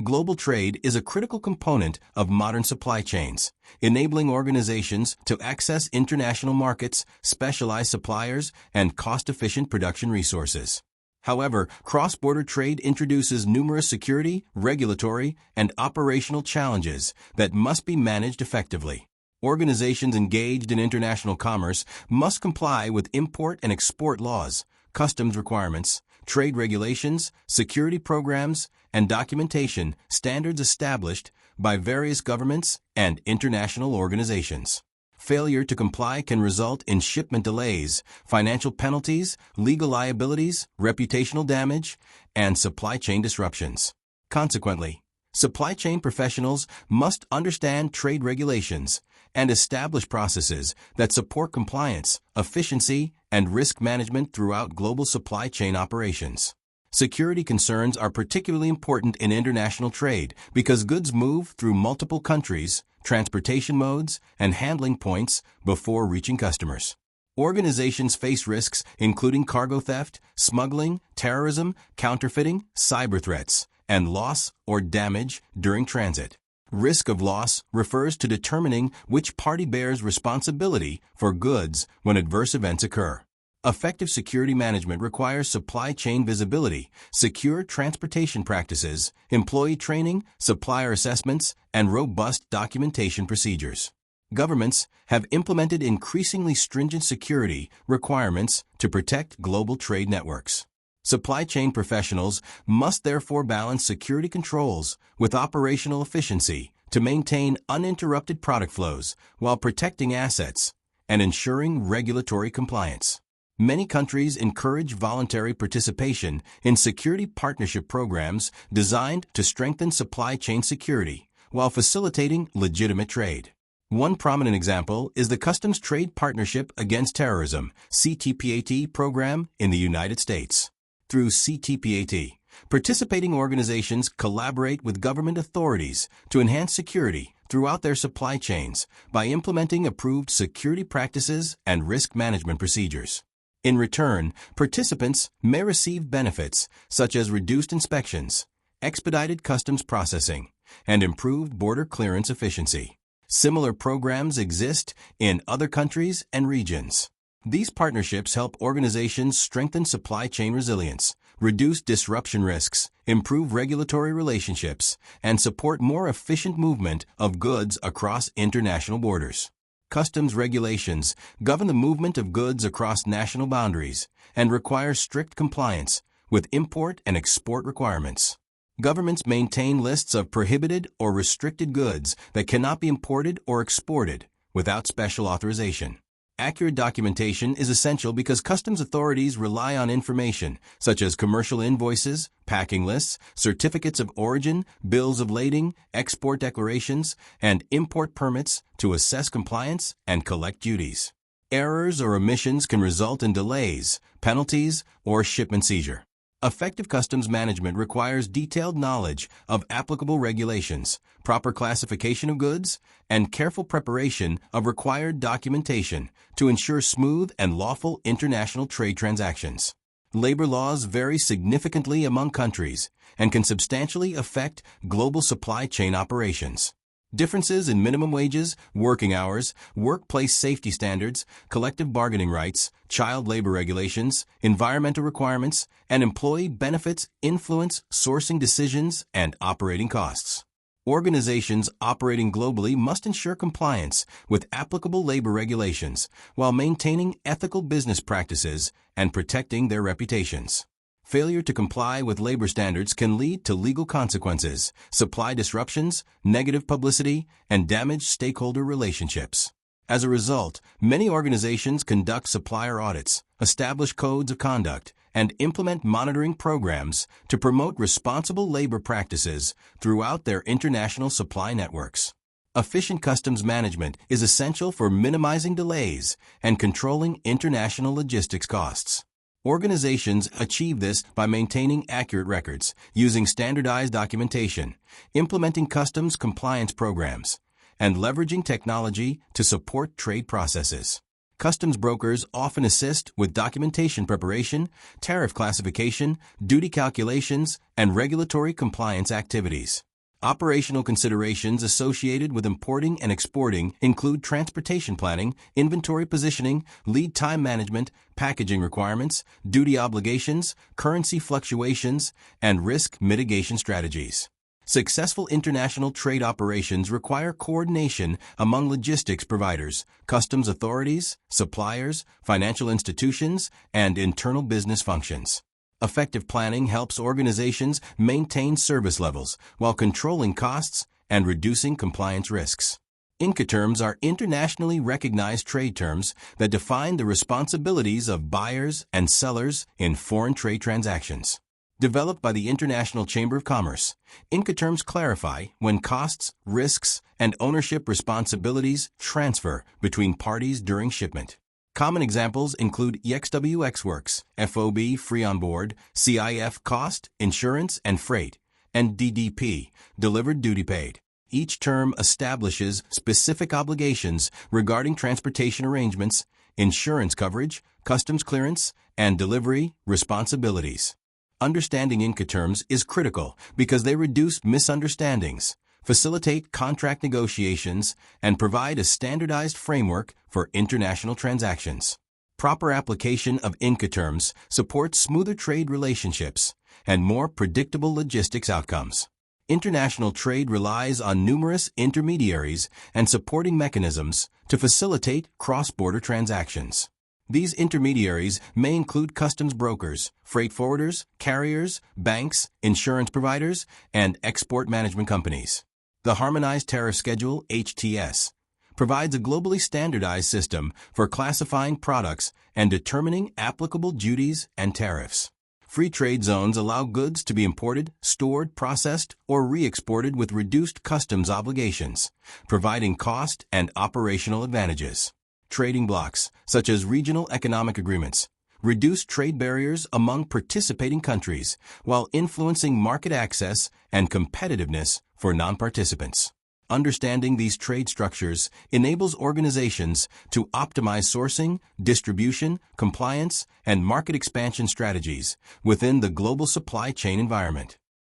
Global trade is a critical component of modern supply chains, enabling organizations to access international markets, specialized suppliers, and cost-efficient production resources. However, cross-border trade introduces numerous security, regulatory, and operational challenges that must be managed effectively. Organizations engaged in international commerce must comply with import and export laws, customs requirements, trade regulations, security programs, and documentation standards established by various governments and international organizations. Failure to comply can result in shipment delays, financial penalties, legal liabilities, reputational damage, and supply chain disruptions. Consequently, supply chain professionals must understand trade regulations and establish processes that support compliance, efficiency, and risk management throughout global supply chain operations. Security concerns are particularly important in international trade because goods move through multiple countries, transportation modes, and handling points before reaching customers. Organizations face risks including cargo theft, smuggling, terrorism, counterfeiting, cyber threats, and loss or damage during transit. Risk of loss refers to determining which party bears responsibility for goods when adverse events occur. Effective security management requires supply chain visibility, secure transportation practices, employee training, supplier assessments, and robust documentation procedures. Governments have implemented increasingly stringent security requirements to protect global trade networks. Supply chain professionals must therefore balance security controls with operational efficiency to maintain uninterrupted product flows while protecting assets and ensuring regulatory compliance. Many countries encourage voluntary participation in security partnership programs designed to strengthen supply chain security while facilitating legitimate trade. One prominent example is the Customs Trade Partnership Against Terrorism (CTPAT) program in the United States. Through CTPAT, participating organizations collaborate with government authorities to enhance security throughout their supply chains by implementing approved security practices and risk management procedures. In return, participants may receive benefits such as reduced inspections, expedited customs processing, and improved border clearance efficiency. Similar programs exist in other countries and regions. These partnerships help organizations strengthen supply chain resilience, reduce disruption risks, improve regulatory relationships, and support more efficient movement of goods across international borders. Customs regulations govern the movement of goods across national boundaries and require strict compliance with import and export requirements. Governments maintain lists of prohibited or restricted goods that cannot be imported or exported without special authorization. Accurate documentation is essential because customs authorities rely on information such as commercial invoices, packing lists, certificates of origin, bills of lading, export declarations, and import permits to assess compliance and collect duties. Errors or omissions can result in delays, penalties, or shipment seizure. Effective customs management requires detailed knowledge of applicable regulations, proper classification of goods, and careful preparation of required documentation to ensure smooth and lawful international trade transactions. Labor laws vary significantly among countries and can substantially affect global supply chain operations. Differences in minimum wages, working hours, workplace safety standards, collective bargaining rights, child labor regulations, environmental requirements, and employee benefits influence sourcing decisions and operating costs. Organizations operating globally must ensure compliance with applicable labor regulations while maintaining ethical business practices and protecting their reputations. Failure to comply with labor standards can lead to legal consequences, supply disruptions, negative publicity, and damaged stakeholder relationships. As a result, many organizations conduct supplier audits, establish codes of conduct, and implement monitoring programs to promote responsible labor practices throughout their international supply networks. Efficient customs management is essential for minimizing delays and controlling international logistics costs. Organizations achieve this by maintaining accurate records, using standardized documentation, implementing customs compliance programs, and leveraging technology to support trade processes. Customs brokers often assist with documentation preparation, tariff classification, duty calculations, and regulatory compliance activities. Operational considerations associated with importing and exporting include transportation planning, inventory positioning, lead time management, packaging requirements, duty obligations, currency fluctuations, and risk mitigation strategies. Successful international trade operations require coordination among logistics providers, customs authorities, suppliers, financial institutions, and internal business functions. Effective planning helps organizations maintain service levels while controlling costs and reducing compliance risks. Incoterms are internationally recognized trade terms that define the responsibilities of buyers and sellers in foreign trade transactions. Developed by the International Chamber of Commerce, Incoterms clarify when costs, risks, and ownership responsibilities transfer between parties during shipment. Common examples include EXWX Works, FOB Free on Board, CIF Cost, Insurance, and Freight, and DDP, Delivered Duty Paid. Each term establishes specific obligations regarding transportation arrangements, insurance coverage, customs clearance, and delivery responsibilities. Understanding Incoterms is critical because they reduce misunderstandings, facilitate contract negotiations, and provide a standardized framework for international transactions. Proper application of Incoterms supports smoother trade relationships and more predictable logistics outcomes. International trade relies on numerous intermediaries and supporting mechanisms to facilitate cross-border transactions. These intermediaries may include customs brokers, freight forwarders, carriers, banks, insurance providers, and export management companies. The Harmonized Tariff Schedule, HTS, provides a globally standardized system for classifying products and determining applicable duties and tariffs. Free trade zones allow goods to be imported, stored, processed, or re-exported with reduced customs obligations, providing cost and operational advantages. Trading blocks, such as regional economic agreements, reduce trade barriers among participating countries while influencing market access and competitiveness for non-participants. Understanding these trade structures enables organizations to optimize sourcing, distribution, compliance, and market expansion strategies within the global supply chain environment.